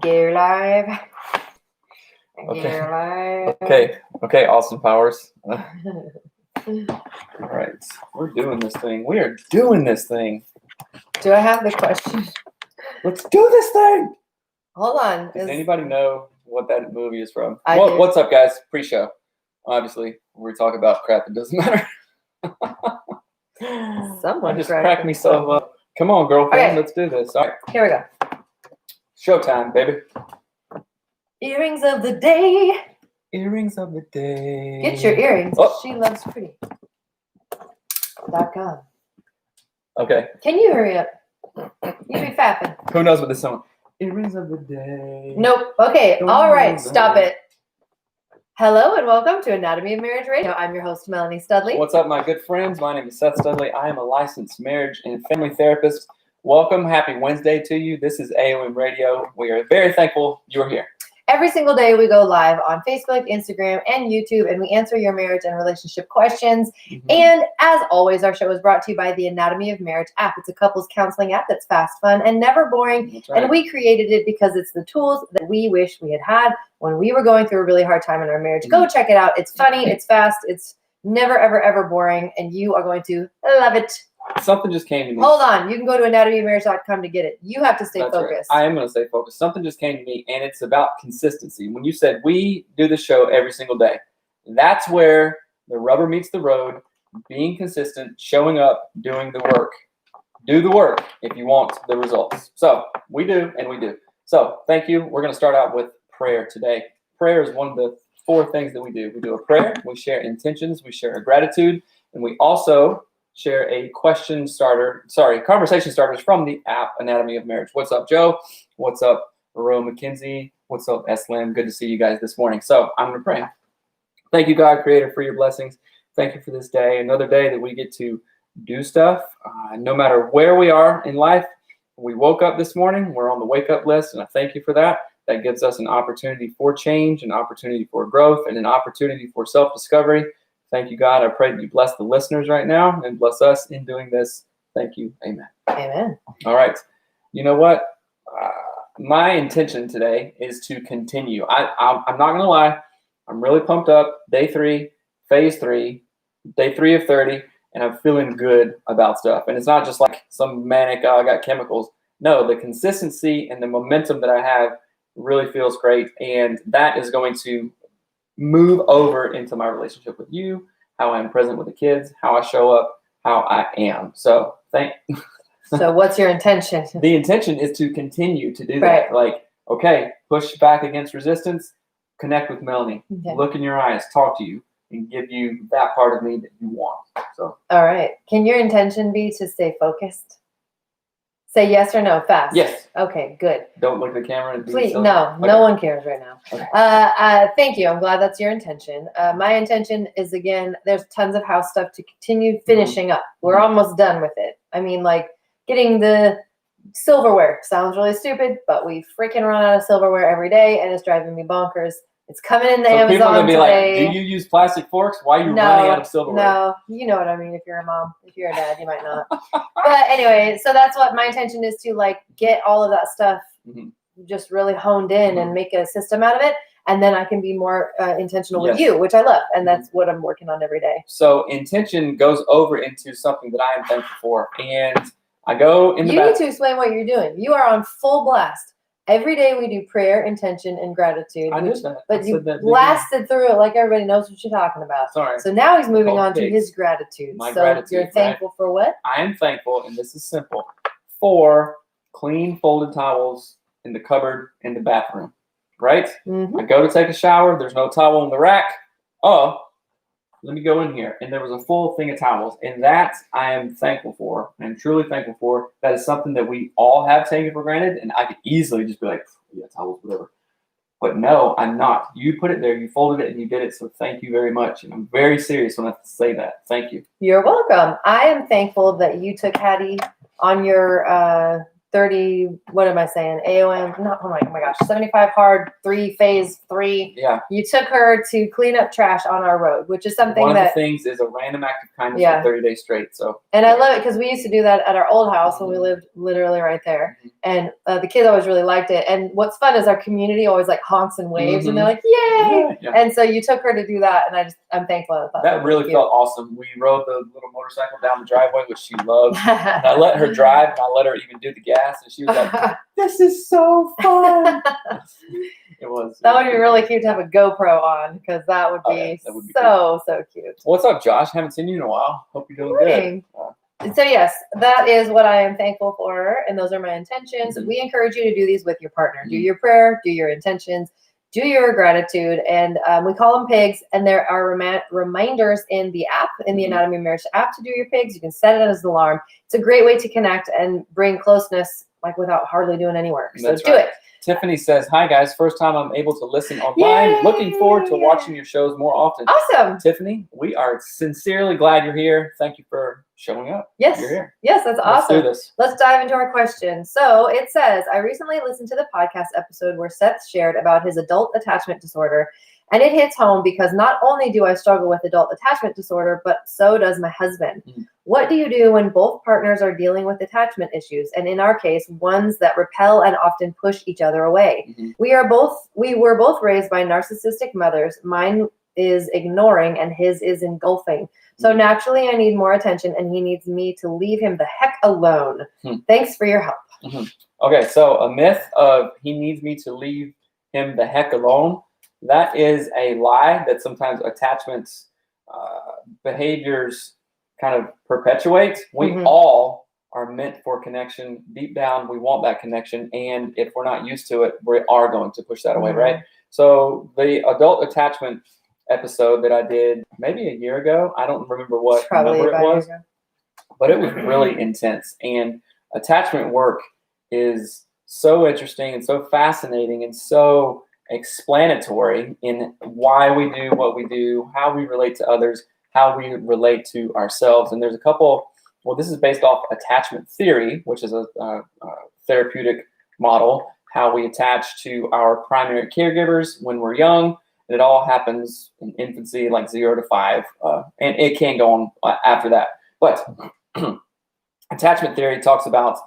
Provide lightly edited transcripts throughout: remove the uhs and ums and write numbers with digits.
Gear live. Okay. Gear live. Okay, Austin Powers. All right, we're doing this thing. We are doing this thing. Do I have the question? Let's do this thing. Hold on. Does anybody know what that movie is from? I do. What's up, guys? Pre-show. Obviously, we talk about crap that doesn't matter. Someone just correct cracked me. me so up. Come on, girlfriend. Okay. Let's do this. All right, Here we go. showtime, baby. Earrings of the day. Earrings of the day. Get your earrings. Oh. She loves pretty. .com. Okay. Can you hurry up? You be fapping. Who knows what this song? Earrings of the day. Nope. Okay. Don't All right. know Stop that. it. Hello and welcome to Anatomy of Marriage Radio. I'm your host, Melanie Studley. What's up, my good friends? My name is Seth Studley. I am a licensed marriage and family therapist. Welcome. Happy Wednesday to you. This is AOM Radio. We are very thankful you're here. Every single day we go live on Facebook, Instagram, and YouTube, and we answer your marriage and relationship questions. And as always, our show is brought to you by the Anatomy of Marriage app. It's a couples counseling app that's fast, fun, and never boring. That's right. And we created it because it's the tools that we wish we had when we were going through a really hard time in our marriage. Go check it out. It's funny, it's fast, it's never, ever, ever boring, and you are going to love it. Something just came to me. Hold on. You can go to anatomyofmarriage.com to get it. You have to stay That's right. focused. I am going to stay focused. Something just came to me, and it's about consistency. When you said we do the show every single day, that's where the rubber meets the road. Being consistent, showing up, doing the work. Do the work if you want the results. So we do, and we do. So thank you. We're going to start out with prayer today. Prayer is one of the 4 things that we do. We do a prayer, we share intentions, we share a gratitude, and we also share a conversation starters from the app Anatomy of Marriage. What's up, Joe? What's up, Ro McKenzie? What's up, Eslam? Good to see you guys this morning. So I'm going to pray. Thank you, God, Creator, for your blessings. Thank you for this day, another day that we get to do stuff. No matter where we are in life, we woke up this morning, we're on the wake up list, and I thank you for that. That gives us an opportunity for change, an opportunity for growth, and an opportunity for self-discovery. Thank you, God. I pray that you bless the listeners right now and bless us in doing this. Thank you. Amen. Amen. All right. You know what? My intention today is to continue. I'm not going to lie. I'm really pumped up. Day 3, phase 3, day 3 of 30, and I'm feeling good about stuff. And it's not just like some manic, I got chemicals. No, the consistency and the momentum that I have really feels great. And that is going to move over into my relationship with you, how I'm present with the kids, how I show up, how I am. So So what's your intention? The intention is to continue to do Right. that. Like, okay, push back against resistance, connect with Melanie, Okay. look in your eyes, talk to you, and give you that part of me that you want. So All right. Can your intention be to stay focused? Say yes or no fast. yes, Okay, good. don't look at the camera and be Please, silly. no Okay. one cares right now. Okay. Thank you. I'm glad that's your intention. My intention is, again, there's tons of house stuff to continue finishing up. We're almost done with it. I mean, like getting the silverware sounds really stupid, but we freaking run out of silverware every day, and it's driving me bonkers. It's coming in the So people are Amazon gonna be today. like, do you use plastic forks? Why are you No, running out of silverware? No, you know what I mean. If you're a mom, if you're a dad, you might not. But anyway, so that's what my intention is, to like get all of that stuff just really honed in and make a system out of it. And then I can be more intentional with you, which I love. And that's what I'm working on every day. So intention goes over into something that I am thankful for. And I go in the You need to explain what you're doing. You are on full blast. Every day we do prayer, intention, and gratitude. I did that. But I you said that blasted through it like everybody knows what you're talking about. Sorry. So now he's moving Cold on to pigs. his gratitude. My so gratitude, you're thankful for what? I am thankful, and this is simple, for clean folded towels in the cupboard in the bathroom, right? Mm-hmm. I go to take a shower. There's no towel in the rack. Oh, let me go in here. And there was a full thing of towels. And that I am thankful for. I'm truly thankful for. That is something that we all have taken for granted. And I could easily just be like, yeah, towels, whatever. But no, I'm not. You put it there, you folded it, and you did it. So thank you very much. And I'm very serious when I say that. Thank you. You're welcome. I am thankful that you took Hattie on your 30, what am I saying? AOM, not, oh my gosh, 75 hard, phase 3. Yeah. You took her to clean up trash on our road, which is something One of that, the things is a random act of kindness Yeah. for 30 days straight. So, and I love it because we used to do that at our old house when we Mhm. lived literally right there. Mhm. And the kids always really liked it. And what's fun is our community always like honks and waves and they're Mhm. like, yay. Yeah. And so you took her to do that. And I'm thankful. I thought That really was felt awesome. We rode the little motorcycle down the driveway, which she loved. cute. And I let her drive, and I let her even do the gas, and she was like, "This is so fun." It was. That would be really cute to have a GoPro on because that would Oh, be, yeah, that would be so cute. What's up, Josh? Haven't seen you in a while. Hope you're doing Morning. good. So yes, that is what I am thankful for, and those are my intentions. Mhm. We encourage you to do these with your partner. Do Mhm. your prayer, do your intentions, do your gratitude, and we call them pigs. And there are reminders in the app, in the Mhm. Anatomy of Marriage app, to do your pigs. You can set it as an alarm. It's a great way to connect and bring closeness, like without hardly doing any work. So That's do right. it. Tiffany says, "Hi guys, first time I'm able to listen online. Yay! Looking forward to watching your shows more often." Awesome. Tiffany, we are sincerely glad you're here. Thank you for showing up. Yes. You're here. Yes, that's Let's awesome. do this. Let's dive into our question. So it says, I recently listened to the podcast episode where Seth shared about his adult attachment disorder, and it hits home because not only do I struggle with adult attachment disorder, but so does my husband. Mhm. What do you do when both partners are dealing with attachment issues? And in our case, ones that repel and often push each other away. Mhm. We were both raised by narcissistic mothers. Mine is ignoring and his is engulfing. So naturally, I need more attention, and he needs me to leave him the heck alone. Thanks for your help. Okay, so a myth of he needs me to leave him the heck alone. That is a lie that sometimes attachments behaviors kind of perpetuate. We Mhm. all are meant for connection. Deep down, we want that connection, and if we're not used to it, we are going to push that away, Mhm. right? So the adult attachment episode that I did maybe a year ago, I don't remember what Probably number it about a year was, ago. but it was really intense. And attachment work is so interesting and so fascinating and so explanatory in why we do what we do, how we relate to others, how we relate to ourselves. And there's a couple, well, this is based off attachment theory, which is a therapeutic model, how we attach to our primary caregivers when we're young. And it all happens in infancy, like 0 to 5, and it can go on after that. But attachment theory talks about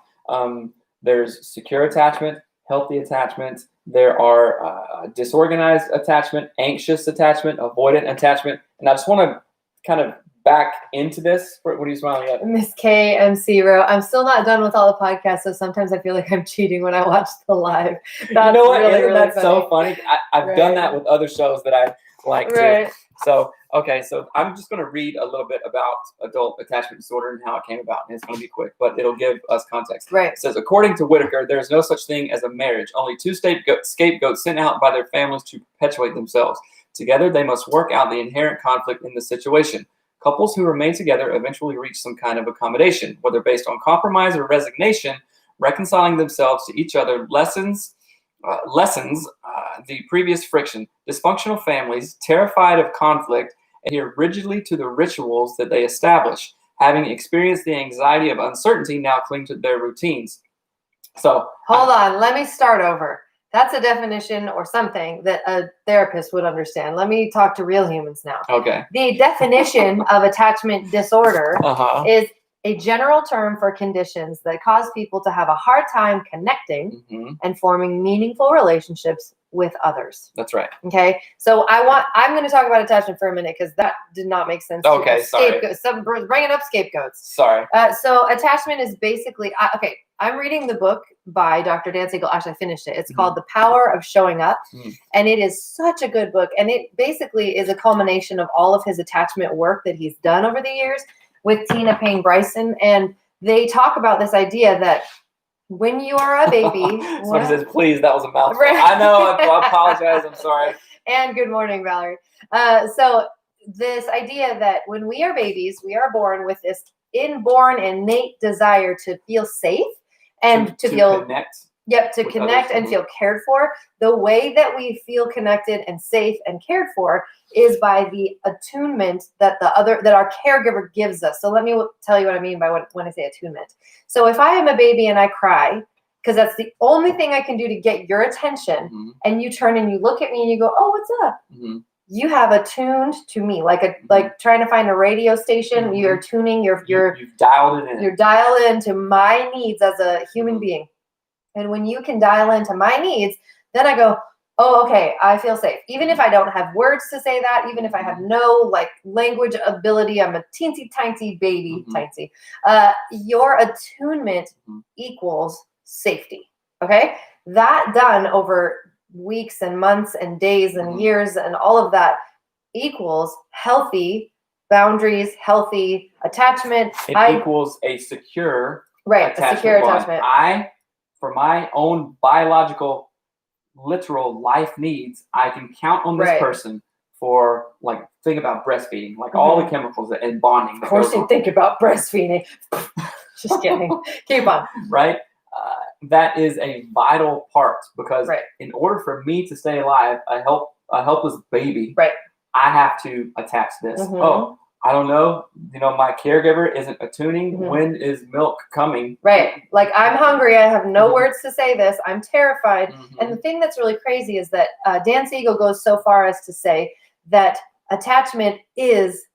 there's secure attachment, healthy attachment. There are disorganized attachment, anxious attachment, avoidant attachment. And I just want to kind of back into this. What are you smiling at? Miss KMC Rowe. I'm still not done with all the podcasts, so sometimes I feel like I'm cheating when I watch the live. That's you know what? really, Isn't really that funny. so funny? I've done that Right. with other shows that I like too. Right. So, okay, so I'm just going to read a little bit about adult attachment disorder and how it came about. And it's going to be quick, but it'll give us context. Right. It says, according to Whitaker, there is no such thing as a marriage. Only two scapegoats sent out by their families to perpetuate themselves. Together, they must work out the inherent conflict in the situation. Couples who remain together eventually reach some kind of accommodation, whether based on compromise or resignation. Reconciling themselves to each other lessens the previous friction. Dysfunctional families, terrified of conflict, adhere rigidly to the rituals that they establish. Having experienced the anxiety of uncertainty, now cling to their routines. So, Hold on. Let me start over. That's a definition or something that a therapist would understand. Let me talk to real humans now. okay. The definition of attachment disorder Uh-huh. is a general term for conditions that cause people to have a hard time connecting hmm and forming meaningful relationships with others. That's right. Okay, so I'm going to talk about attachment for a minute because that did not make sense. to Okay, a sorry. scapegoat. Bringing up scapegoats. Sorry. So attachment is basically okay. I'm reading the book by Dr. Dan Siegel. Actually, I finished it. It's called The Power of Showing Up, and it is such a good book. And it basically is a culmination of all of his attachment work that he's done over the years with Tina Payne Bryson, and they talk about this idea that when you are a baby, Somebody says, please, that was a mouthful. Right. I know. I apologize. I'm sorry. And good morning, Valerie. So this idea that when we are babies, we are born with this inborn innate desire to feel safe and to feel connect. Yep, to with connect others. and feel cared for. The way that we feel connected and safe and cared for is by the attunement that our caregiver gives us. So let me tell you what I mean by when I say attunement. So if I am a baby and I cry, because that's the only thing I can do to get your attention, Mhm. and you turn and you look at me and you go, "Oh, what's up?" Mhm. You have attuned to me, like trying to find a radio station. Mhm. You're tuning. You've dialed it in. You're dialed into my needs as a human Mhm. being. And when you can dial into my needs, then I go, oh, okay, I feel safe. Even if I don't have words to say that, even if I have no like language ability, I'm a teensy tiny baby, Mhm. tiny. Your attunement Mhm. equals safety. Okay, that done over weeks and months and days and Mhm. years and all of that equals healthy boundaries, healthy attachment. It equals a secure Right, a secure bond. attachment. For my own biological, literal life needs, I can count on this Right. person for, like, think about breastfeeding, like all the chemicals and bonding. Of that course goes you on, think about breastfeeding. Just kidding. Keep on. right? That is a vital part because Right. in order for me to stay alive, a helpless baby, Right. I have to attach this. Mhm. Oh, I don't know. My caregiver isn't attuning. Mhm. When is milk coming? Right. Like, I'm hungry. I have no Mhm. words to say this. I'm terrified. Mhm. And the thing that's really crazy is that Dan Siegel goes so far as to say that attachment is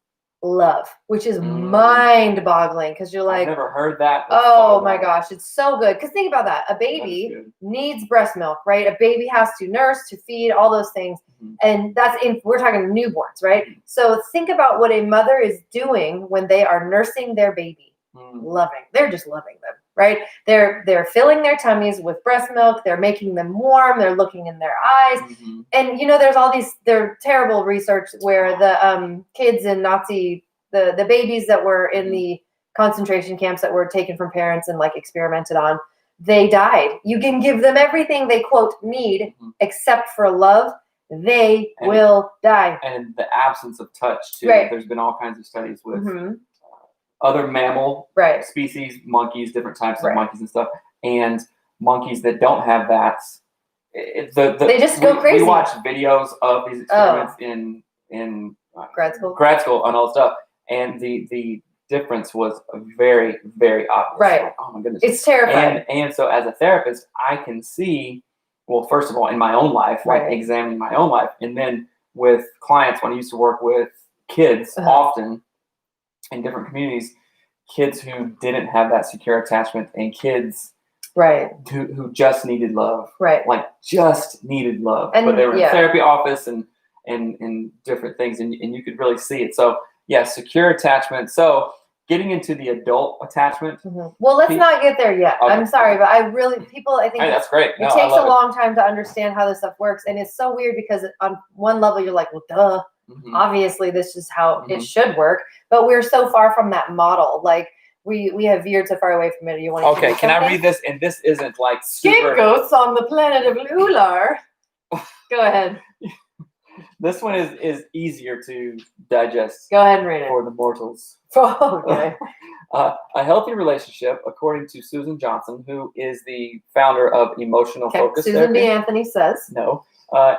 love, which is mind-boggling because you're I've like, never heard that. oh my gosh, it's so good. Because think about that. A That is baby good. needs breast milk, right? A baby has to nurse, to feed, all those things. Mhm. And we're talking newborns, right? Mhm. So think about what a mother is doing when they are nursing their baby. Loving. They're just loving them, right? They're filling their tummies with breast milk. They're making them warm. They're looking in their eyes. Mhm. And there's all there terrible research where the kids in Nazi, the babies that were in the concentration camps that were taken from parents and like experimented on, they died. You can give them everything they quote need except for love, they will die. And the absence of touch too. Right. There's been all kinds of studies with Mhm. other mammal Right. species, monkeys, different types of Right. monkeys and stuff, and monkeys that don't have that. They just go crazy. We watch videos of these experiments in Grad school. grad school and all stuff, and the difference was very, very obvious. Right. Like, oh my goodness, It's terrifying. And so as a therapist, I can see, well, first of all, in my own life, like Right. examining my own life, and then with clients when I used to work with kids, often in different communities, kids who didn't have that secure attachment, and kids right who just needed love, right, like just needed love, and, but they were in a therapy office and different things, and you could really see it. So yeah, secure attachment. So getting into the adult attachment. Well, let's not get there yet. Okay. I'm sorry, but I think Hey, that's great. It takes a long time to understand how this stuff works, and it's so weird because on one level you're like, well, duh. Obviously, this is how it should work, but we're so far from that model. Like we have veered so far away from it. You want to? Okay, can I read this? And this isn't like scapegoats on the planet of Ular. Go ahead. This one is easier to digest. Go ahead and read it for the mortals. Okay. A healthy relationship, according to Susan Johnson, who is the founder of Emotional Focus Susan Therapy. B. Anthony says. No.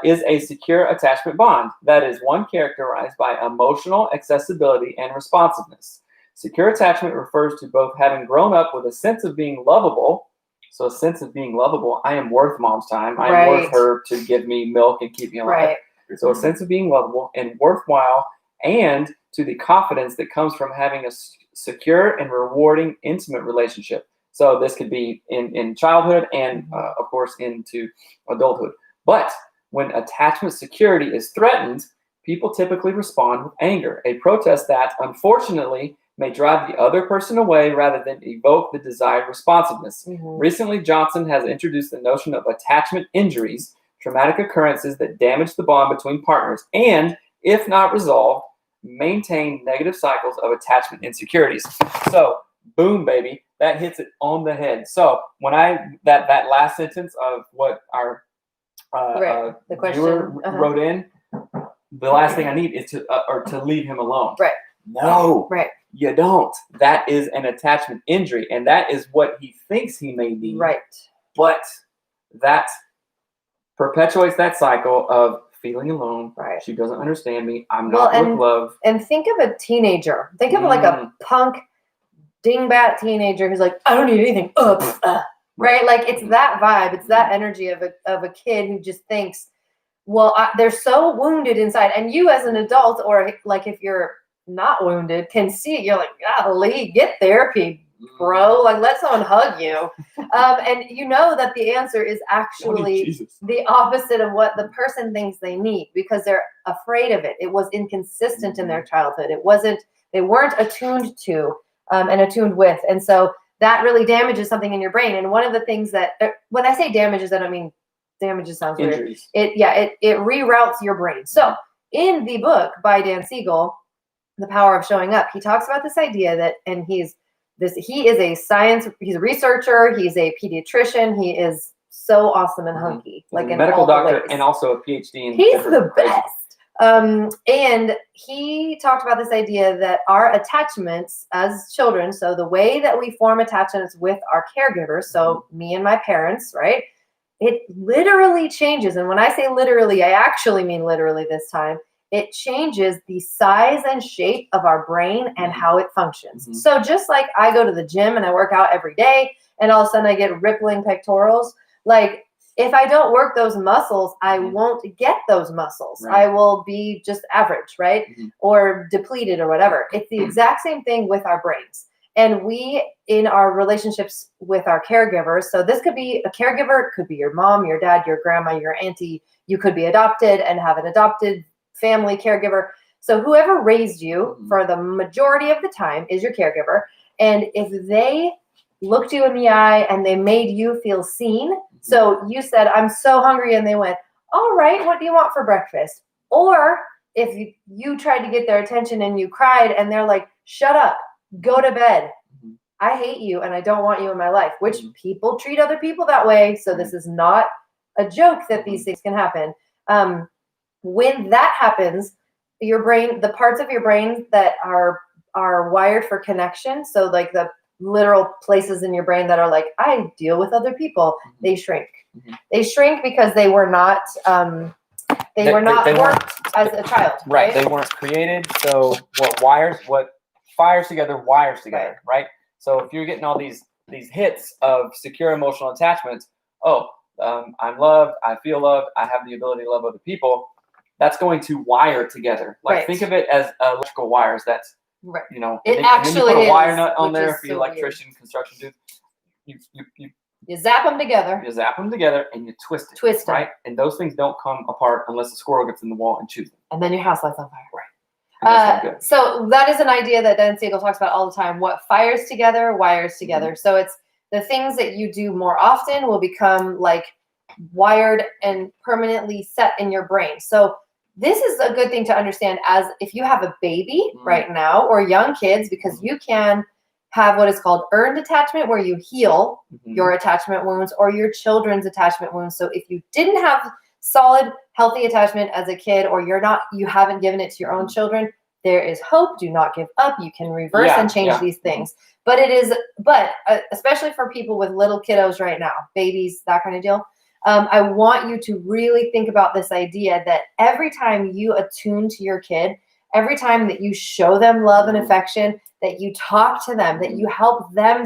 Is a secure attachment bond that is one characterized by emotional accessibility and responsiveness. Secure attachment refers to both having grown up with a sense of being lovable. So a sense of being lovable. I am worth mom's time. I am worth her to give me milk and keep me alive. Right. So a sense of being lovable and worthwhile, and to the confidence that comes from having a secure and rewarding intimate relationship. So this could be in childhood and, of course, into adulthood. But when attachment security is threatened, people typically respond with anger, a protest that, unfortunately, may drive the other person away rather than evoke the desired responsiveness. Recently, Johnson has introduced the notion of attachment injuries, traumatic occurrences that damage the bond between partners, and, if not resolved, maintain negative cycles of attachment insecurities. So, boom, baby, that hits it on the head. So, when that last sentence of what our the viewer wrote in, the last thing I need is to leave him alone. Right. No. Right. You don't. That is an attachment injury, and that is what he thinks he may need. Right. But that perpetuates that cycle of feeling alone. Right. She doesn't understand me. I'm Well, not with love. And think of a teenager. Think of like a punk dingbat teenager who's like, I don't need anything. Right? Like it's that vibe. It's that energy of a kid who just thinks, well, they're so wounded inside. And you as an adult, or like if you're not wounded, can see it. You're like, golly, get therapy, bro. Like let someone hug you. And you know that the answer is actually the opposite of what the person thinks they need because they're afraid of it. It was inconsistent in their childhood. They weren't attuned to and attuned with. And so that really damages something in your brain. And one of the things that, when I say damages, I don't mean damages sounds Injuries. weird. It reroutes your brain. So in the book by Dan Siegel, The Power of Showing Up, he talks about this idea that, and he is he's a researcher, he's a pediatrician, he is so awesome and hunky. Like a medical doctor and also a PhD in he's the best. And he talked about this idea that our attachments as children, so the way that we form attachments with our caregivers, so me and my parents, right? It literally changes. And when I say literally, I actually mean literally this time. It changes the size and shape of our brain and how it functions. So just like I go to the gym and I work out every day and all of a sudden I get rippling pectorals, like if I don't work those muscles, I won't get those muscles. Right. I will be just average, right? Or depleted or whatever. It's the exact same thing with our brains. And we, in our relationships with our caregivers, so this could be a caregiver, it could be your mom, your dad, your grandma, your auntie. You could be adopted and have an adopted family caregiver. So whoever raised you for the majority of the time is your caregiver. And if they looked you in the eye and they made you feel seen, so you said, I'm so hungry, and they went, all right, what do you want for breakfast? Or if you tried to get their attention and you cried and they're like, shut up, go to bed. I hate you and I don't want you in my life, which people treat other people that way. So this is not a joke that these things can happen. When that happens, your brain, the parts of your brain that are wired for connection, so like the literal places in your brain that are like, I deal with other people, they shrink. They shrink because they were not they weren't as a child. Right. They weren't created. So what fires together wires together, right? So if you're getting all these hits of secure emotional attachments, I'm loved, I feel loved, I have the ability to love other people, that's going to wire together. Like think of it as electrical wires. That's you know, it and actually then you put a wire is, nut on there for so electrician, construction dudes. You zap them together. You zap them together and you twist it. Twist them. Right? And those things don't come apart unless a squirrel gets in the wall and chews them. And then your house lights on fire. Right. So that is an idea that Dan Siegel talks about all the time. What fires together, wires together. So it's the things that you do more often will become like wired and permanently set in your brain. So this is a good thing to understand as if you have a baby right now or young kids, because you can have what is called earned attachment, where you heal your attachment wounds or your children's attachment wounds. So if you didn't have solid, healthy attachment as a kid, or you haven't given it to your own children, there is hope. Do not give up. You can reverse and change these things. But especially for people with little kiddos right now, babies, that kind of deal. I want you to really think about this idea that every time you attune to your kid, every time that you show them love and affection, that you talk to them, that you help them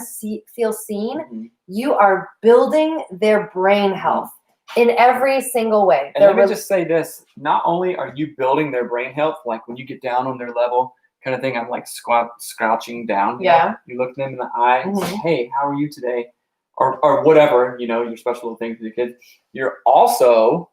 feel seen, you are building their brain health in every single way. And let me just say this, not only are you building their brain health, like when you get down on their level kind of thing, I'm like scrouching down. Yeah. You look them in the eye and say, hey, how are you today? Or whatever, your special little thing for the kids. You're also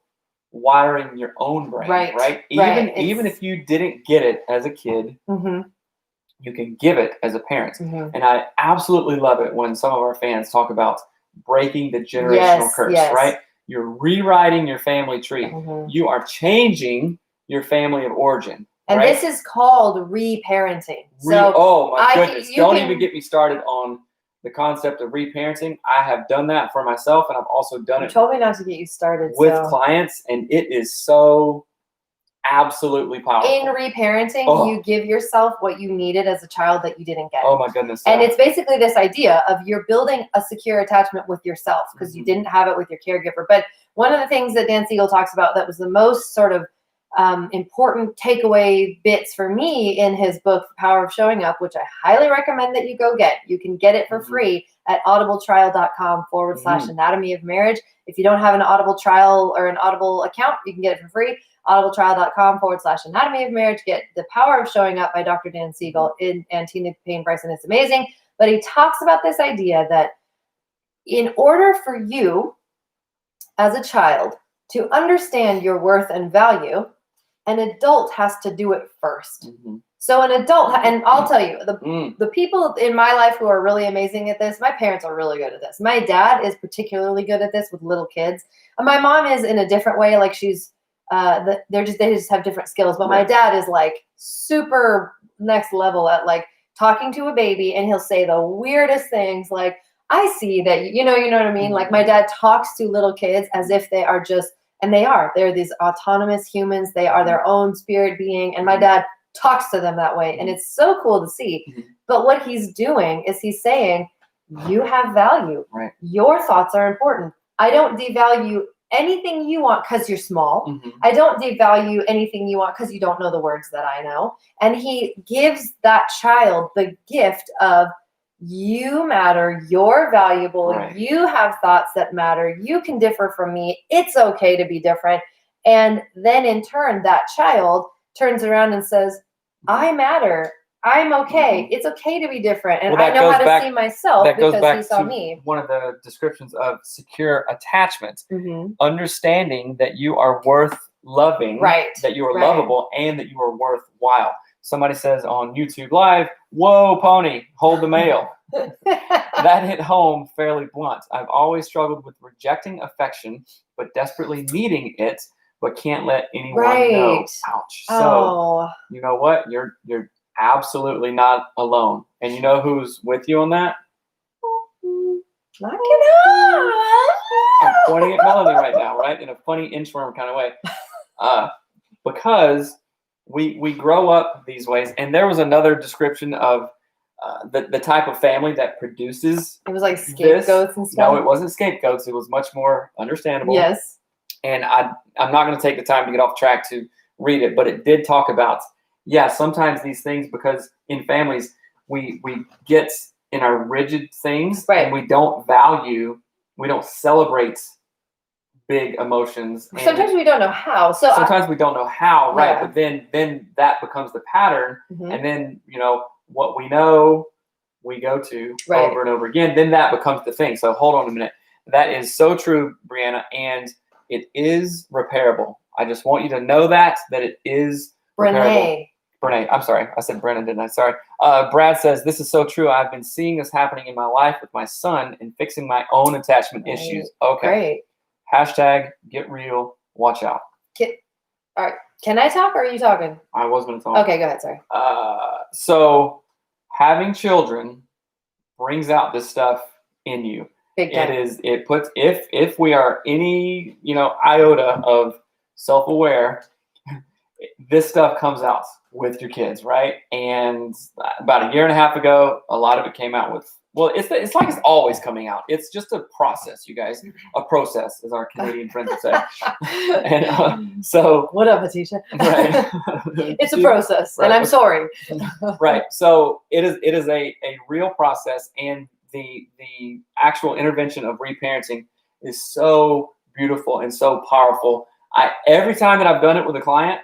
wiring your own brain, right? Even if you didn't get it as a kid, you can give it as a parent. And I absolutely love it when some of our fans talk about breaking the generational curse, right? You're rewriting your family tree. You are changing your family of origin. And this is called reparenting. Oh my goodness. Don't even get me started on the concept of reparenting. I have done that for myself, and I've also done it. You told me not to get you started with clients, and it is so absolutely powerful. In reparenting, Oh. you give yourself what you needed as a child that you didn't get. Oh my goodness. And yeah. it's basically this idea of you're building a secure attachment with yourself because you Mhm. didn't have it with your caregiver. But one of the things that Dan Siegel talks about that was the most sort of important takeaway bits for me in his book, The Power of Showing Up, which I highly recommend that you go get. You can get it for Mhm. free at audibletrial.com/anatomy of marriage. If you don't have an Audible trial or an Audible account, you can get it for free. audibletrial.com/anatomy of marriage. Get The Power of Showing Up by Dr. Dan Siegel and Tina Payne Bryson. It's amazing. But he talks about this idea that in order for you as a child to understand your worth and value, an adult has to do it first. Mhm. So an adult, and I'll tell you, Mm. the people in my life who are really amazing at this, my parents are really good at this. My dad is particularly good at this with little kids. And my mom is in a different way. Like she's, they just have different skills. But my Right. dad is like super next level at like talking to a baby, and he'll say the weirdest things like, I see that, you know what I mean? Like my dad talks to little kids as if they are just, and they're these autonomous humans. They are their own spirit being. And my dad talks to them that way. And it's so cool to see. Mhm. But what he's doing is he's saying, you have value. Right. Your thoughts are important. I don't devalue anything you want because you're small. Mhm. I don't devalue anything you want because you don't know the words that I know. And he gives that child the gift of, you matter, you're valuable, Right. you have thoughts that matter, you can differ from me, it's okay to be different. And then in turn, that child turns around and says, I matter, I'm okay, Mhm. it's okay to be different, and Well, I that know goes how to back- see myself That goes because back he saw to me. one of the descriptions of secure attachment. Mm-hmm. Understanding that you are worth loving, Right. that you are Right. lovable, and that you are worthwhile. Somebody says on YouTube Live, "Whoa, pony, hold the mail." That hit home fairly blunt. I've always struggled with rejecting affection, but desperately needing it, but can't let anyone know. Right. Ouch. So Oh, you know what? You're absolutely not alone. And you know who's with you on that? knock it I'm off. pointing at Melanie right now, right? In a funny inchworm kind of way. Because we grow up these ways. And there was another description of the type of family that produces. It was like scapegoats and stuff. No, it wasn't scapegoats. It was much more understandable. Yes. And I'm not going to take the time to get off track to read it, but it did talk about, sometimes these things, because in families, we get in our rigid things, Right. and we don't celebrate big emotions. And Sometimes we don't know how. So sometimes we don't know how, right? Yeah. But then that becomes the pattern. Mhm. And then, what we know, we go to Right. over and over again. Then that becomes the thing. So hold on a minute. That is so true, Brianna. And it is repairable. I just want you to know that it is repairable. Brene, I'm sorry. I said Brennan, didn't I? Sorry. Brad says, this is so true. I've been seeing this happening in my life with my son and fixing my own attachment issues. Okay. Great. Hashtag get real. Watch out. All right. Can I talk or are you talking? I was going to talk. Okay, go ahead. Sorry. So having children brings out this stuff in you. Big time. It puts, if we are any, iota of self-aware, this stuff comes out with your kids, right? And about a year and a half ago, a lot of it came out with, it's like it's always coming out. It's just a process, you guys. A process, as our Canadian friends would say. And so, what up, Atisha? right. It's a process, and Right. I'm sorry. Right. So it is a real process, and the actual intervention of reparenting is so beautiful and so powerful. Every time that I've done it with a client,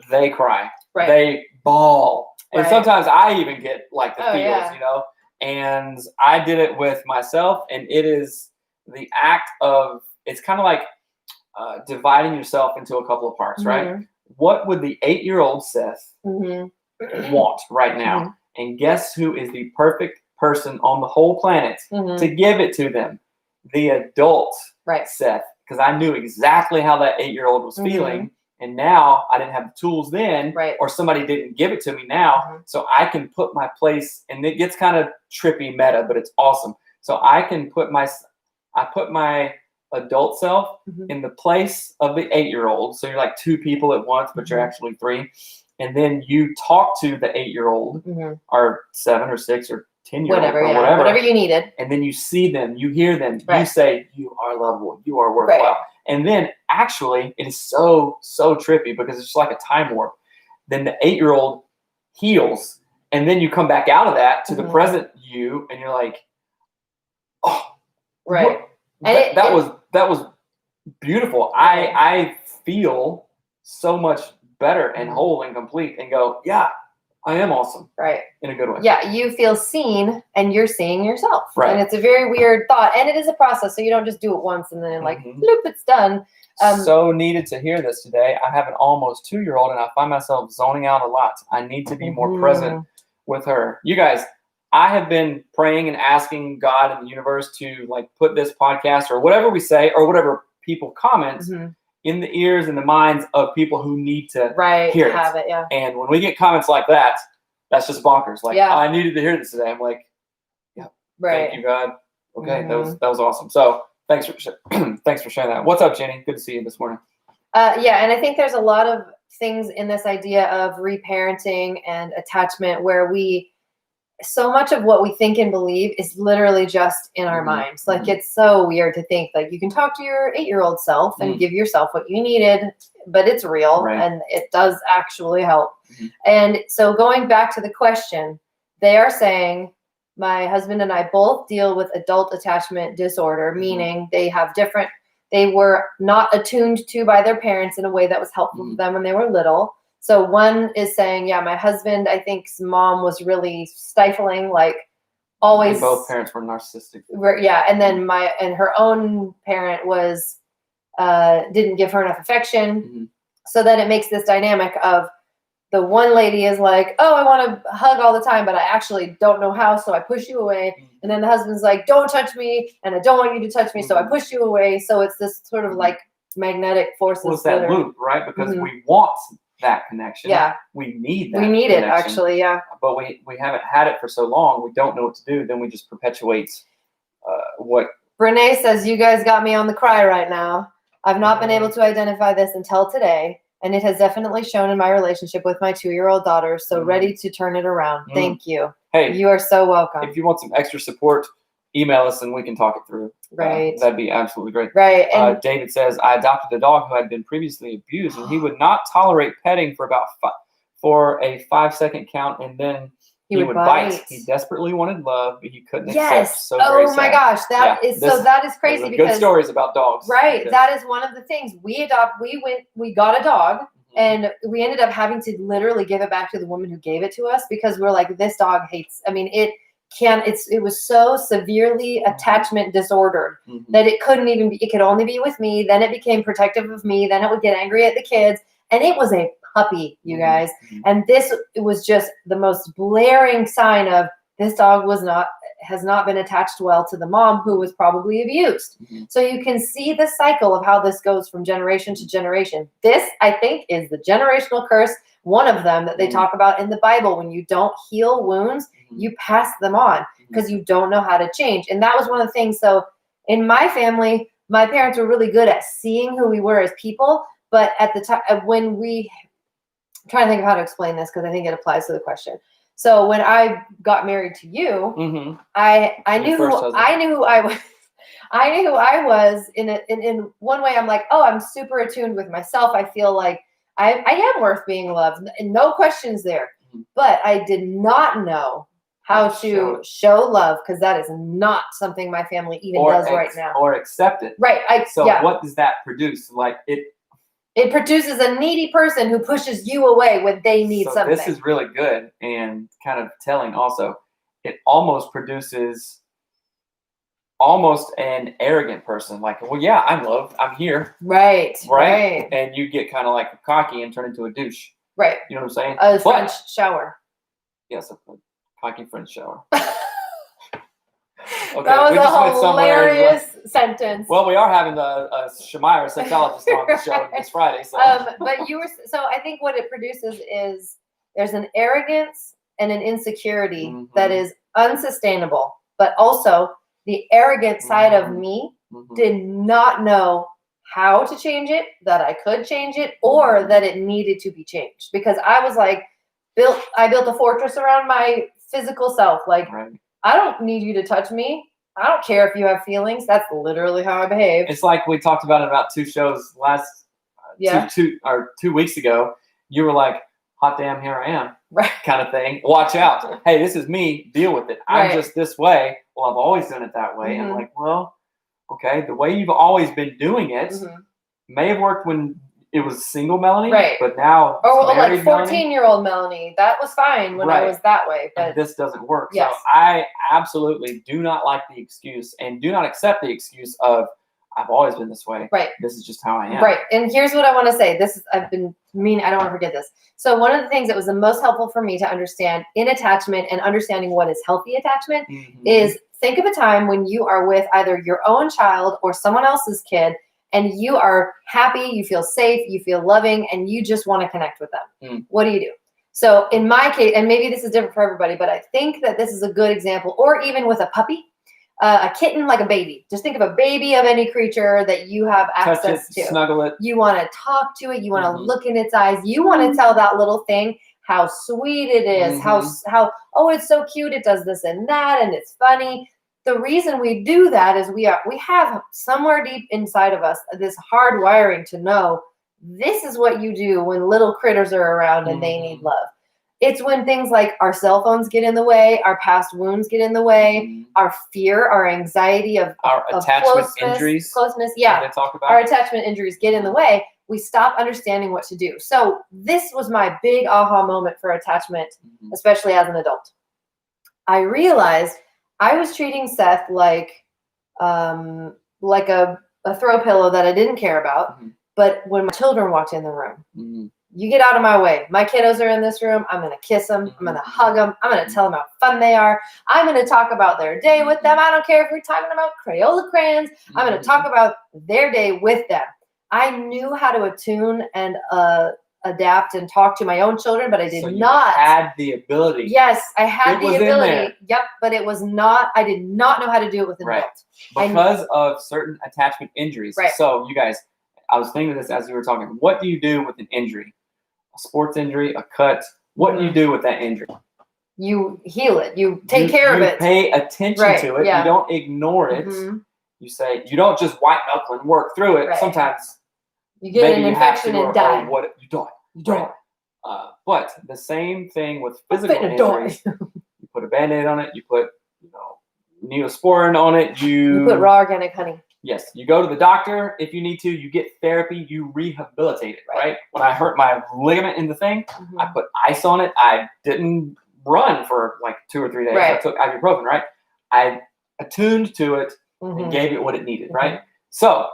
they cry. Right. They bawl. And Right. sometimes I even get like the feels, yeah. And I did it with myself, and it is the act of, it's kind of like dividing yourself into a couple of parts, right? What would the 8-year-old Seth want right now? And guess who is the perfect person on the whole planet to give it to them? The adult Seth. Because I knew exactly how that 8-year-old was feeling. And now I didn't have the tools then, or somebody didn't give it to me now. So I can put my place, and it gets kind of trippy meta, but it's awesome. So I can put my adult self Mhm. in the place of the 8-year-old. So you're like two people at once, but you're Mhm. actually three. And then you talk to the 8-year-old Mhm. or 7 or 6 or 10-year-old Whatever, or yeah. whatever. Whatever you needed. And then you see them, you hear them, you Right. say, you are lovable, you are worthwhile. Right. And then actually, it is so trippy because it's just like a time warp. Then the 8-year-old heals, and then you come back out of that to the Mhm. present you, and you're like, oh, Right. what- And that was beautiful. Right. I feel so much better and Mhm. whole and complete, and go, yeah, I am awesome Right. in a good way. Yeah, you feel seen and you're seeing yourself. Right. And it's a very weird thought. And it is a process. So you don't just do it once and then like, Mhm. bloop, it's done. So needed to hear this today. I have an almost 2-year-old and I find myself zoning out a lot. I need to be more Mhm. present with her. You guys, I have been praying and asking God and the universe to like put this podcast or whatever we say or whatever people comment Mhm. in the ears and the minds of people who need to Right. hear Have it. it. Yeah. And when we get comments like that, that's just bonkers. Like, Yeah. I needed to hear this today. I'm like, Right. thank you, God. Okay, Mhm. that was awesome. So thanks for thanks for sharing that. What's up, Jenny? Good to see you this morning. Yeah, and I think there's a lot of things in this idea of reparenting and attachment where so much of what we think and believe is literally just in our Mhm. minds. Like Mhm. it's so weird to think like you can talk to your 8-year-old self and give yourself what you needed, but it's real Right. and it does actually help. Mhm. And so going back to the question, they are saying my husband and I both deal with adult attachment disorder, Mhm. meaning they were not attuned to by their parents in a way that was helpful Mhm. to them when they were little. So one is saying, yeah, my husband, I think's mom was really stifling, like always. And both parents were narcissistic. Yeah, and then her own parent was didn't give her enough affection. Mhm. So then it makes this dynamic of the one lady is like, oh, I want to hug all the time, but I actually don't know how, so I push you away. Mhm. And then the husband's like, don't touch me, and I don't want you to touch me, so I Mhm. push you away. So it's this sort of Mhm. like magnetic forces. Well, it's that that are- loop, right? Because Mhm. we want that connection. Yeah. We need that. We need it, connection, actually, yeah. But we haven't had it for so long. We don't know what to do. Then we just perpetuate what. Renee says, you guys got me on the cry right now. I've not been able to identify this until today, and it has definitely shown in my relationship with my 2-year-old daughter, so Mhm. ready to turn it around. Mhm. Thank you. Hey, You are so welcome. if you want some extra support, email us and we can talk it through. Right. That'd be absolutely great. Right. And David says, I adopted a dog who had been previously abused, and he would not tolerate petting for about for a 5-second count, and then he would bite. He desperately wanted love, but he couldn't accept. yes. So very Oh my sad. gosh. That is crazy Good because stories about dogs. right. Because- That is one of the things we got a dog. And we ended up having to literally give it back to the woman who gave it to us because we're like, this dog hates. I mean, it was so severely attachment disordered Mhm. that it couldn't even be, it could only be with me. Then it became protective of me. Then it would get angry at the kids. And it was a puppy, you guys. Mhm. And it was just the most blaring sign of this dog has not been attached well to the mom who was probably abused. Mhm. So you can see the cycle of how this goes from generation to generation. This, I think, is the generational curse, one of them that they Mhm. talk about in the Bible. When you don't heal wounds, Mhm. you pass them on because you don't know how to change. And that was one of the things. So in my family, my parents were really good at seeing who we were as people. But at the time, I'm trying to think of how to explain this because I think it applies to the question. So when I got married to you, Mhm. I knew Your first who husband. I knew who I was. I knew who I was in one way. I'm like, oh, I'm super attuned with myself. I feel like I am worth being loved. No questions there. Mhm. But I did not know how to show love because that is not something my family even does right now. Or accept it. Right. So what does that produce? Like it produces a needy person who pushes you away when they need something. This is really good and kind of telling also. It almost produces almost an arrogant person. Like, well, yeah, I'm loved. I'm here. Right. And you get kind of like cocky and turn into a douche. Right. You know what I'm saying? A French shower. Yes, a cocky French shower. Okay, that was a hilarious sentence. Well, we are having a Shemaya, sexologist, on the show this Friday. So. But I think what it produces is there's an arrogance and an insecurity that is unsustainable. But also the arrogant side of me did not know how to change it, that I could change it, or that it needed to be changed. Because I was like, I built a fortress around my physical self. Like, Right. I don't need you to touch me. I don't care if you have feelings. That's literally how I behave. It's like we talked about it about 2 shows last Yeah. 2 weeks ago. You were like, hot damn, here I am, Right. kind of thing. Watch out. Hey, this is me. Deal with it. I'm Right. just this way. Well, I've always done it that way. And Mhm. like, well, okay, the way you've always been doing it Mhm. may have worked when it was single Melanie, Right. but now Or it's like married Melanie, 14-year-old Melanie. That was fine when I Right. was that way. and But this doesn't work. Yes. So I absolutely do not like the excuse and do not accept the excuse of I've always been this way. right. This is just how I am. Right. And here's what I want to say. I don't want to forget this. So one of the things that was the most helpful for me to understand in attachment and understanding what is healthy attachment Mhm. is think of a time when you are with either your own child or someone else's kid and you are happy, you feel safe, you feel loving, and you just want to connect with them. Mm. What do? So in my case, and maybe this is different for everybody, but I think that this is a good example, or even with a puppy, a kitten, like a baby. Just think of a baby of any creature that you have Touch it, access to. snuggle it. You want to talk to it. You want to Mhm. look in its eyes. You want to tell that little thing how sweet it is, how oh, it's so cute. It does this and that, and it's funny. The reason we do that is we have somewhere deep inside of us this hard wiring to know this is what you do when little critters are around and they need love. It's when things like our cell phones get in the way, our past wounds get in the way, Mhm. our fear, our anxiety of Our attachment injuries. closeness. that Yeah, they talk about. our attachment injuries get in the way. We stop understanding what to do. So this was my big aha moment for attachment, Mhm. especially as an adult. I realized I was treating Seth like a throw pillow that I didn't care about. Mhm. But when my children walked in the room, Mhm. you get out of my way. My kiddos are in this room. I'm going to kiss them. I'm going to hug them. I'm going to tell them how fun they are. I'm going to talk about their day with them. I don't care if we're talking about Crayola crayons. I'm going to talk about their day with them. I knew how to attune and adapt and talk to my own children, but I did So you not. had the ability. Yes, I had It the was in ability. there. Yep, but it was not. I did not know how to do it with an Right. adult. Because of certain attachment injuries. Right. So you guys, I was thinking of this as you were talking. What do you do with an injury? A sports injury, a cut. What do you do with that injury? You heal it. You take care of it. Pay attention Right, to it. yeah. You don't ignore it. Mhm. You say you don't just white knuckle and work through it. Right. Sometimes You get maybe an you have infection to, and die. what you die. You die. Right. But the same thing with I'm physical finna die. injuries. You put a Band-Aid on it. You put Neosporin on it. You put raw organic honey. Yes, you go to the doctor if you need to. You get therapy. You rehabilitate it. Right. When I hurt my ligament in the thing, Mhm. I put ice on it. I didn't run for like 2 or 3 days. I Right. took ibuprofen. Right. I attuned to it and Mhm. gave it what it needed. Right. So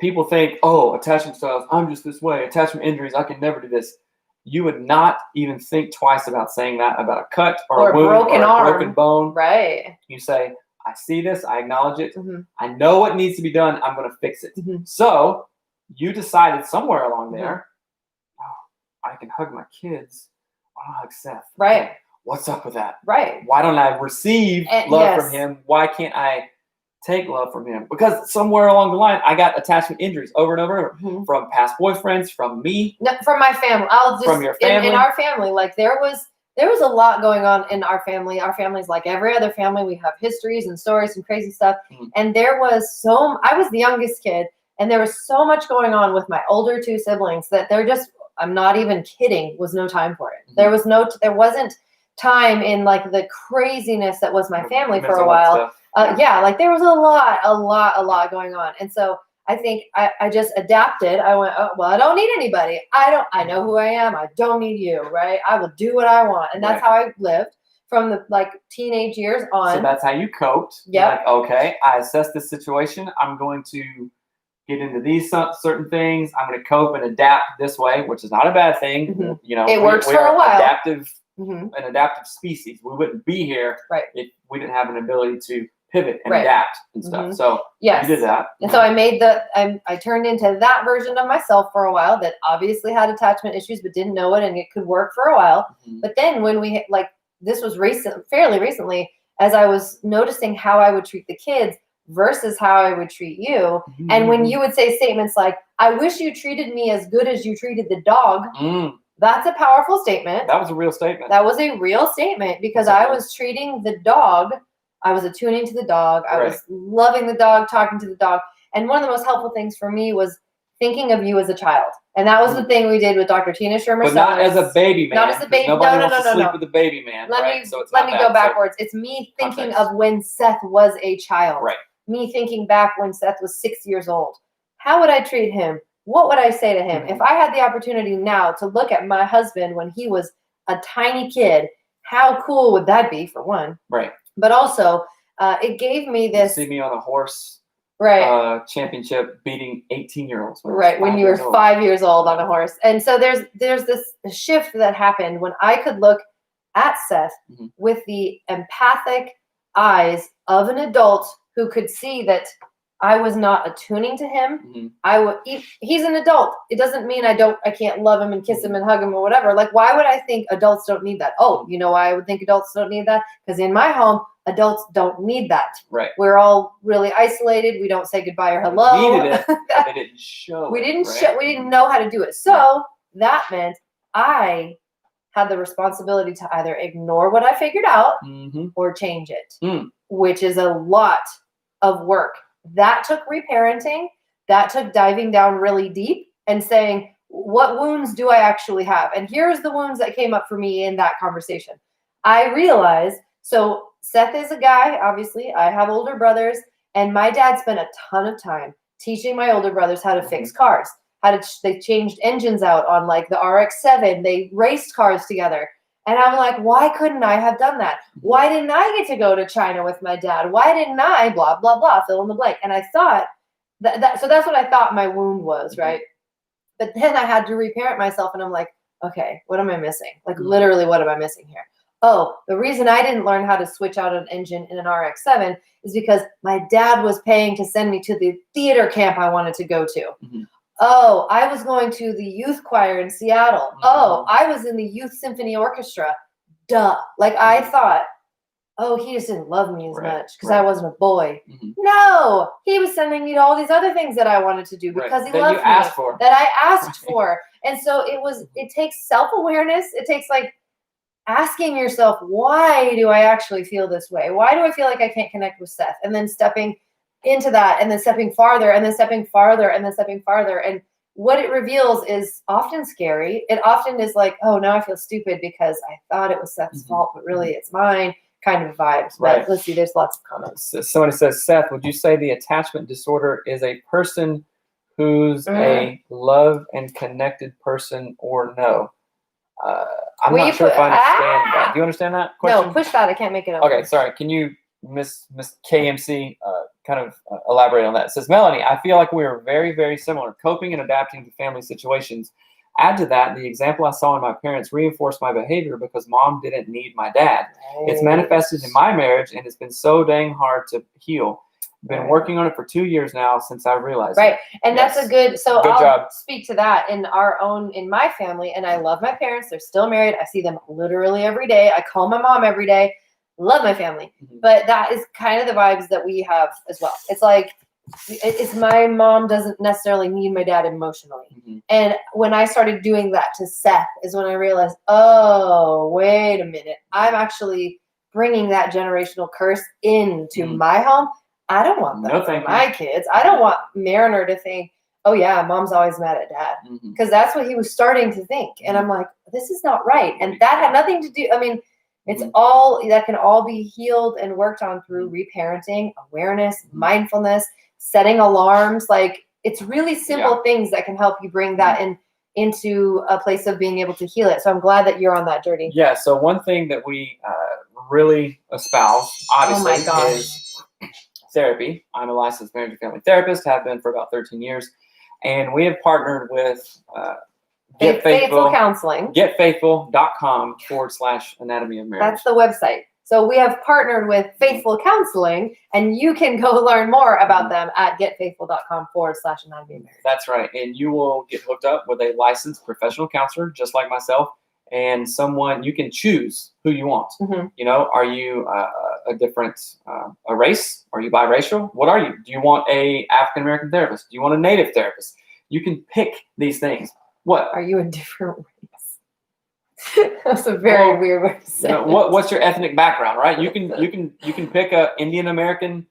people think, oh, attachment styles. I'm just this way. Attachment injuries. I can never do this. You would not even think twice about saying that about a cut or a wound broken or a arm. broken bone. Right. You say, I see this. I acknowledge it. Mhm. I know what needs to be done. I'm going to fix it. Mhm. So you decided somewhere along Mhm. there, oh, I can hug my kids. Why don't I hug Seth? Right. Okay, what's up with that? Right. Why don't I receive And- love yes. from him? Why can't I take love from him? Because somewhere along the line, I got attachment injuries over and over and over Mhm. from past boyfriends, from me. No, from my family. I'll just From your in family? our family. Like there was a lot going on in our family. Our family's like every other family. We have histories and stories and crazy stuff. Mhm. And there was I was the youngest kid, and there was so much going on with my older 2 siblings that I'm not even kidding, was no time for it. Mhm. There wasn't time in like the craziness that was my family for a Mental while. stuff. Yeah, like there was a lot going on. And so I think I just adapted. I went, oh, well, I don't need anybody. I know who I am. I don't need you, right? I will do what I want. And that's how I lived from the like teenage years on. So that's how you coped. Yep. Like, okay, I assessed this situation. I'm going to get into these certain things. I'm going to cope and adapt this way, which is not a bad thing. Mhm. You know, It works we for a are while. an adaptive species. We wouldn't be here Right. if we didn't have an ability to pivot and Right. adapt and stuff. Mhm. So Yes. you did that. And so I turned into that version of myself for a while that obviously had attachment issues, but didn't know it, and it could work for a while. Mhm. But then when we this was fairly recently, as I was noticing how I would treat the kids, versus how I would treat you. And when you would say statements like, I wish you treated me as good as you treated the dog, that's a powerful statement. That was a real statement. That was a real statement because I was treating the dog. I was attuning to the dog. I was loving the dog, talking to the dog. And one of the most helpful things for me was thinking of you as a child. And that was the thing we did with Dr. Tina Shermer. But not as a baby man. Not as a baby. Nobody No, wants to sleep with a baby man. Let me go backwards. It's me thinking of when Seth was a child. Right. Me thinking back when Seth was 6 years old. How would I treat him? What would I say to him? If I had the opportunity now to look at my husband when he was a tiny kid, how cool would that be, for one? Right. But also, it gave me this. See me on a horse. Right. Championship beating 18-year-olds. Right, when you were 5 years old on a horse. And so there's this shift that happened when I could look at Seth with the empathic eyes of an adult who could see that I was not attuning to him. He's an adult. It doesn't mean I can't love him and kiss him and hug him or whatever. Like, why would I think adults don't need that? Oh, you know why I would think adults don't need that? Because in my home, adults don't need that. Right. We're all really isolated. We don't say goodbye or hello. We needed it, but they didn't show we it. didn't show. We didn't know how to do it. So that meant I had the responsibility to either ignore what I figured out or change it, which is a lot of work. That took reparenting. That took diving down really deep and saying, what wounds do I actually have? And here's the wounds that came up for me in that conversation. I realized, so Seth is a guy, obviously. I have older brothers, and my dad spent a ton of time teaching my older brothers how to fix cars. They changed engines out on like the RX-7. They raced cars together. And I'm like, why couldn't I have done that? Why didn't I get to go to China with my dad? Why didn't I blah, blah, blah, fill in the blank? And I thought so that's what I thought my wound was, right? But then I had to reparent myself, and I'm like, okay, what am I missing? Like literally, what am I missing here? Oh, the reason I didn't learn how to switch out an engine in an RX-7 is because my dad was paying to send me to the theater camp I wanted to go to. Oh, I was going to the youth choir in Seattle. Oh, I was in the youth symphony orchestra. Duh. Like I thought, oh, he just didn't love me as much because I wasn't a boy. No, he was sending me to all these other things that I wanted to do because he loved me. That I asked for. And so it takes self-awareness. It takes like asking yourself, why do I actually feel this way? Why do I feel like I can't connect with Seth? And then stepping into that, and then stepping farther, and then stepping farther, and then stepping farther. And what it reveals is often scary. It often is like, oh, now I feel stupid because I thought it was Seth's fault, but really it's mine kind of vibes. But let's see, there's lots of comments. So somebody says, Seth, would you say the attachment disorder is a person who's a love and connected person, or no? I'm not sure if I understand that. Do you understand that question? No, push that. I can't make it up. Okay, sorry. Can you, Miss KMC, kind of elaborate on that? It says, Melanie, I feel like we are very, very similar, coping and adapting to family situations. Add to that, the example I saw in my parents reinforced my behavior because mom didn't need my dad. It's manifested in my marriage, and it's been so dang hard to heal. Been working on it for 2 years now since I realized it. And that's a good, so Good I'll job. speak to that in my family, and I love my parents. They're still married. I see them literally every day. I call my mom every day. Love my family. But that is kind of the vibes that we have as well. It's like, it's my mom doesn't necessarily need my dad emotionally. And when I started doing that to Seth is when I realized, oh, wait a minute. I'm actually bringing that generational curse into my home. I don't want that for my kids. I don't want Mariner to think, oh yeah, mom's always mad at dad. Because that's what he was starting to think. And I'm like, this is not right. And that had nothing to do, I mean, it's all, that can all be healed and worked on through reparenting, awareness, mindfulness, setting alarms. Like, it's really simple things that can help you bring that into a place of being able to heal it. So I'm glad that you're on that journey. Yeah, so one thing that we really espouse, obviously, is therapy. I'm a licensed marriage and family therapist, have been for about 13 years. And we have partnered with Get Faithful Counseling. GetFaithful.com/anatomy of marriage. That's the website. So we have partnered with Faithful Counseling, and you can go learn more about them at getfaithful.com/anatomy of marriage. That's right. And you will get hooked up with a licensed professional counselor, just like myself. and someone, you can choose who you want. Mhm. You know, are you a different a race? Are you biracial? What are you? Do you want a African American therapist? Do you want a Native therapist? You can pick these things. What? Are you a different race? That's a very Well, weird way to say it. What's your ethnic background, right? You can pick a Indian American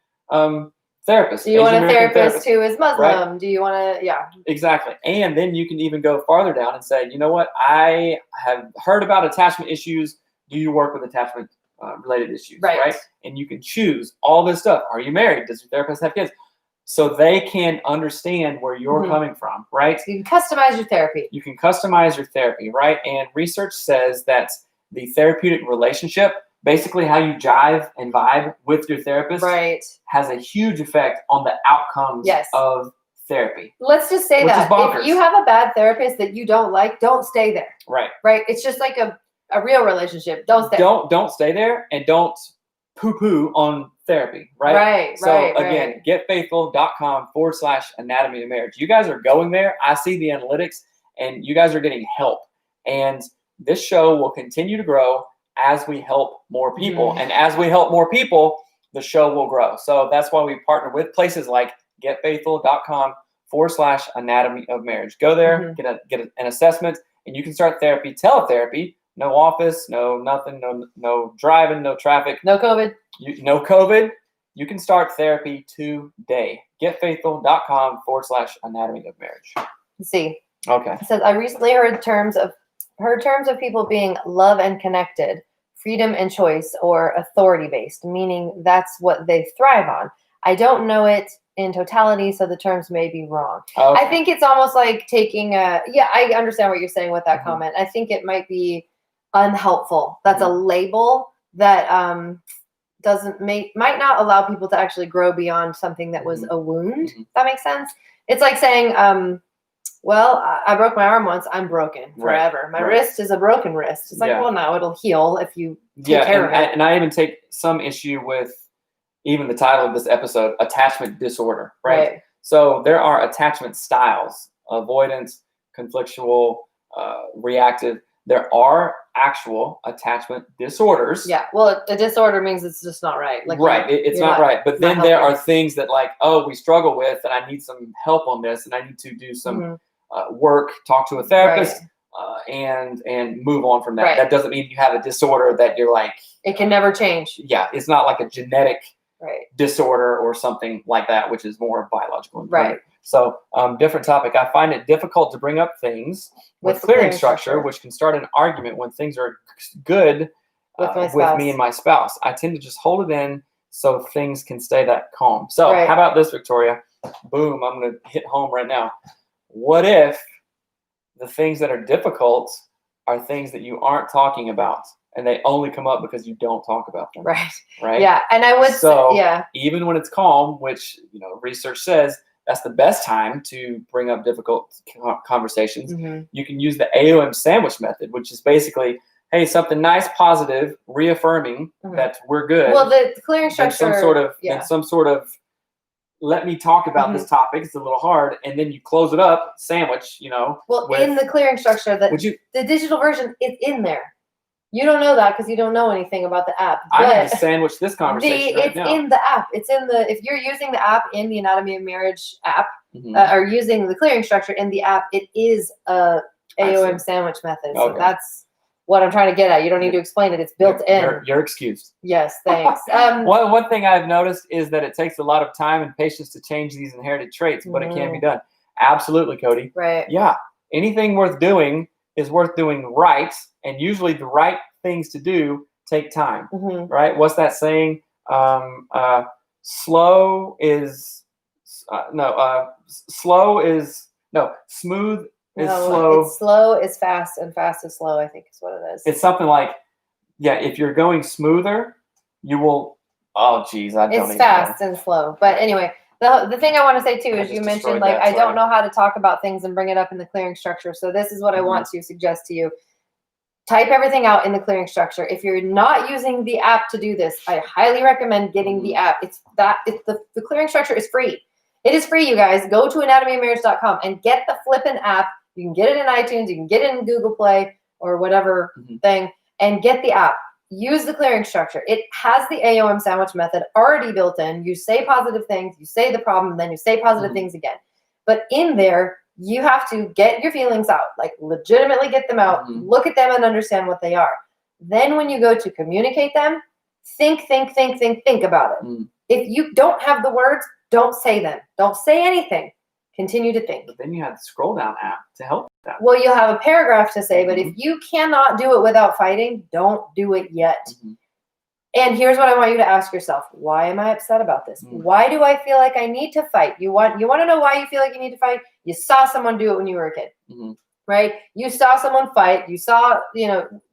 therapist. Do you want a Asian American therapist who is Muslim? right? Do you want to, yeah. Exactly. And then you can even go farther down and say, you know what? I have heard about attachment issues. Do you work with attachment related issues? Right. And you can choose all this stuff. Are you married? Does your therapist have kids? So they can understand where you're Mhm. coming from, right? You can customize your therapy. You can customize your therapy, right? And research says that the therapeutic relationship, basically how you jive and vibe with your therapist, Right. has a huge effect on the outcomes Yes. of therapy. Let's just say Which is that bonkers. if you have a bad therapist that you don't like, don't stay there. Right. Right. It's just like a real relationship. Don't stay. Don't stay there, and don't poo-poo on therapy, right? Right. So right. again, getfaithful.com/anatomy of marriage. You guys are going there. I see the analytics, and you guys are getting help. And this show will continue to grow as we help more people. Mhm. And as we help more people, the show will grow. So that's why we partner with places like getfaithful.com/anatomy of marriage. Go there, Mhm. get an assessment, and you can start therapy, teletherapy. No office, no nothing, no driving, no traffic, No COVID. no COVID. You can start therapy today. Getfaithful.com/anatomy of marriage. Let's see. Okay. It says, I recently heard terms of people being love and connected, freedom and choice, or authority based, meaning that's what they thrive on. I don't know it in totality, so the terms may be wrong. Okay. I think it's almost like taking I understand what you're saying with that Mhm. comment. I think it might be unhelpful. That's a Mhm. label that might not allow people to actually grow beyond something that was Mhm. a wound. Mhm. That makes sense. It's like saying, well, I broke my arm once. I'm broken Right, forever. My right. wrist is a broken wrist. It's like, Yeah. well, no, it'll heal if you take care of it. And I even take some issue with even the title of this episode, attachment disorder, right? So there are attachment styles: avoidance, conflictual, reactive. There are actual attachment disorders. Yeah. Well, a disorder means it's just not right. Like right. It's you're not right. But it's not then there healthy. are things that, like, oh, we struggle with, and I need some help on this, and I need to do some Mhm. work, talk to a therapist, Right. and move on from that. Right. That doesn't mean you have a disorder that you're like, It can never change. yeah, it's not like a genetic Right. disorder or something like that, which is more biological. and Right. permanent. So, different topic. I find it difficult to bring up things with clearing structure, which can start an argument when things are good With my with spouse. me and my spouse. I tend to just hold it in so things can stay that calm. So, Right. how about this, Victoria? Boom, I'm going to hit home right now. What if the things that are difficult are things that you aren't talking about, and they only come up because you don't talk about them? Right. Right? Yeah. And I would So, say, yeah. even when it's calm, which research says that's the best time to bring up difficult conversations, Mhm. you can use the AOM sandwich method, which is basically, hey, something nice, positive, reaffirming Mhm. that we're good. Well, the clearing then structure. then some sort of let me talk about this topic. It's a little hard, and then you close it up, sandwich. Well, with- in the clearing structure, would you? the digital version is in there. You don't know that because you don't know anything about the app. I But need to sandwich this conversation right it's now. in the app. It's in the if you're using the app in the Anatomy of Marriage app, Mhm. or using the clearing structure in the app, it is a I AOM see. sandwich method. So Okay. that's what I'm trying to get at. You don't need to explain it. It's built in. You're excused. Yes, thanks. One thing I've noticed is that it takes a lot of time and patience to change these inherited traits, but it can be done. Absolutely, Cody. Right. Yeah. Anything worth doing is worth doing right, and usually the right things to do take time, Mhm. right? What's that saying? Slow is smooth is No, slow. It's slow is fast, and fast is slow, I think is what it is. It's something like, yeah, if you're going smoother, you will. Oh, geez, I don't It's even fast know. and slow. But anyway, the thing I want to say too I is you just mentioned destroyed like that, I sorry. don't know how to talk about things and bring it up in the clearing structure. So this is what I want to suggest to you. Type everything out in the clearing structure. If you're not using the app to do this, I highly recommend getting the app. The clearing structure is free. It is free, you guys. Go to anatomyofmarriage.com and get the flippin' app. You can get it in iTunes. You can get it in Google Play or whatever Mhm. thing and get the app. Use the clearing structure. It has the AOM sandwich method already built in. You say positive things, you say the problem, then you say positive Mhm. things again. But in there, you have to get your feelings out, like legitimately get them out, Mhm. look at them and understand what they are. Then when you go to communicate them, think about it. Mm. If you don't have the words, don't say them. Don't say anything. Continue to think. But then you have the scroll down app to help with that. Well, you'll have a paragraph to say, but if Mhm. you cannot do it without fighting, don't do it yet. Mhm. And here's what I want you to ask yourself. Why am I upset about this? Mm. Why do I feel like I need to fight? You want to know why you feel like you need to fight? You saw someone do it when you were a kid. Mhm. Right? You saw someone fight. You saw,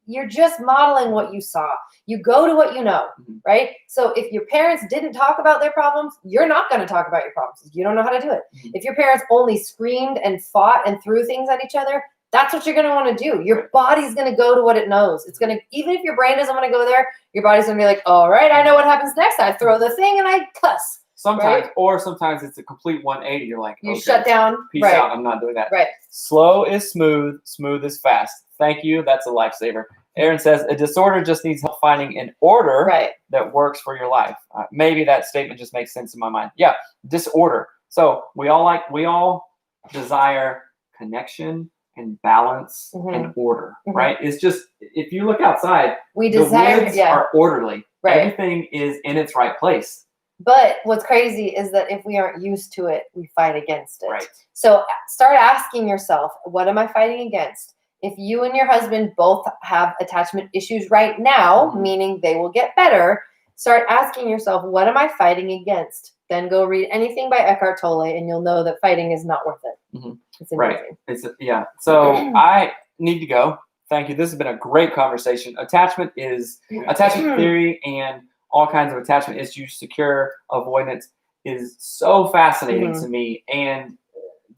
you're just modeling what you saw. You go to what you know, Mhm. right? So if your parents didn't talk about their problems, you're not going to talk about your problems. You don't know how to do it. Mhm. If your parents only screamed and fought and threw things at each other, that's what you're going to want to do. Your Right. body's going to go to what it knows. It's going to, even if your brain doesn't want to go there, your body's going to be like, all right, I know what happens next. I throw the thing and I cuss. Sometimes, Right? or sometimes it's a complete 180. You're like, You okay, shut down. peace Right. out. I'm not doing that. Right. Slow is smooth. Smooth is fast. Thank you. That's a lifesaver. Aaron says a disorder just needs help finding an order Right. that works for your life. Maybe that statement just makes sense in my mind. Yeah, disorder. So we all desire connection and balance Mhm. and order, Mhm. right? It's just, if you look outside, We the desire, woods yeah. are orderly. Right. Everything is in its right place. But what's crazy is that if we aren't used to it, we fight against it. Right. So start asking yourself, what am I fighting against? If you and your husband both have attachment issues right now, Mhm. meaning they will get better, start asking yourself, what am I fighting against? Then go read anything by Eckhart Tolle and you'll know that fighting is not worth it. Mhm. It's amazing. Right. Yeah. So I need to go. Thank you. This has been a great conversation. Attachment theory and all kinds of attachment issues, secure avoidance is so fascinating to me. And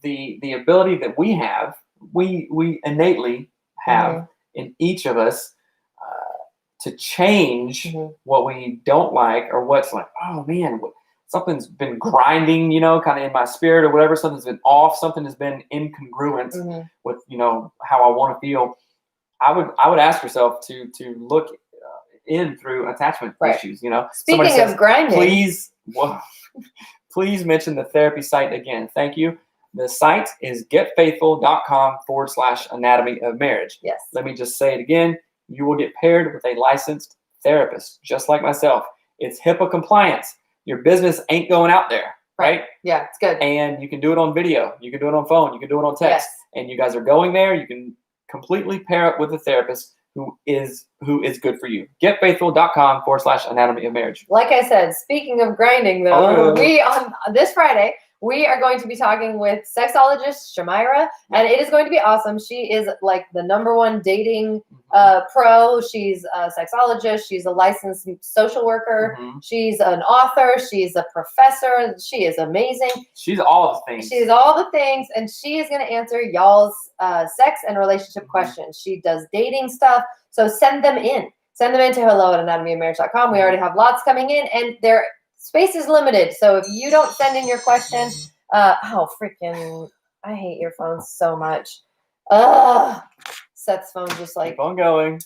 the ability that we have, we innately have in each of us to change what we don't like, or what's like, oh man, something's been grinding, kind of in my spirit or whatever. Something's been off. Something has been incongruent with, how I want to feel. I would ask yourself to look in through attachment issues. Speaking Somebody of grinding, please mention the therapy site again. Thank you. The site is getfaithful.com/anatomy of marriage. Yes. Let me just say it again. You will get paired with a licensed therapist, just like myself. It's HIPAA compliance. Your business ain't going out there, right? Yeah, it's good. And you can do it on video. You can do it on phone. You can do it on text. Yes. And you guys are going there. You can completely pair up with a therapist who is good for you. Getfaithful.com/anatomy of marriage. Like I said, speaking of grinding, though, we on this Friday we are going to be talking with sexologist Shamira, and it is going to be awesome. She is like the #1 dating pro. She's a sexologist. She's a licensed social worker. She's an author. She's a professor. She is amazing. She's all the things. She's all the things, and she is going to answer y'all's sex and relationship questions. She does dating stuff, so send them in. Send them in to hello@anatomyofmarriage.com. We already have lots coming in, and their space is limited. So if you don't send in your question, I hate your phone so much. Seth's phone just like keep on going.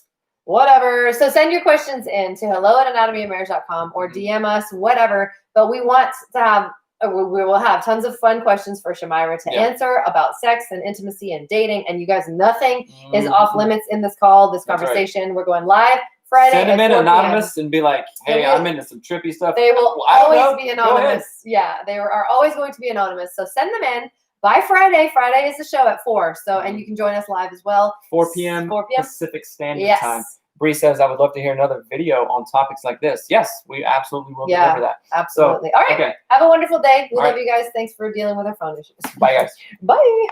Whatever. So send your questions in to hello@anatomyofmarriage.com or DM us, whatever. But we want to have, we will have tons of fun questions for Shamira to answer about sex and intimacy and dating. And you guys, nothing is off limits in this call, this conversation. Right. We're going live Friday. Send them in 4 anonymous PM. and be like, hey, I'm into some trippy stuff. They will always be anonymous. Yeah, they are always going to be anonymous. So send them in by Friday. Friday is the show at 4. So, and you can join us live as well. 4 p.m. Pacific Standard Time. Bree says, I would love to hear another video on topics like this. Yes, we absolutely will deliver that. Absolutely. So, all right. Okay. Have a wonderful day. We love you guys. Thanks for dealing with our phone issues. Bye, guys. Bye.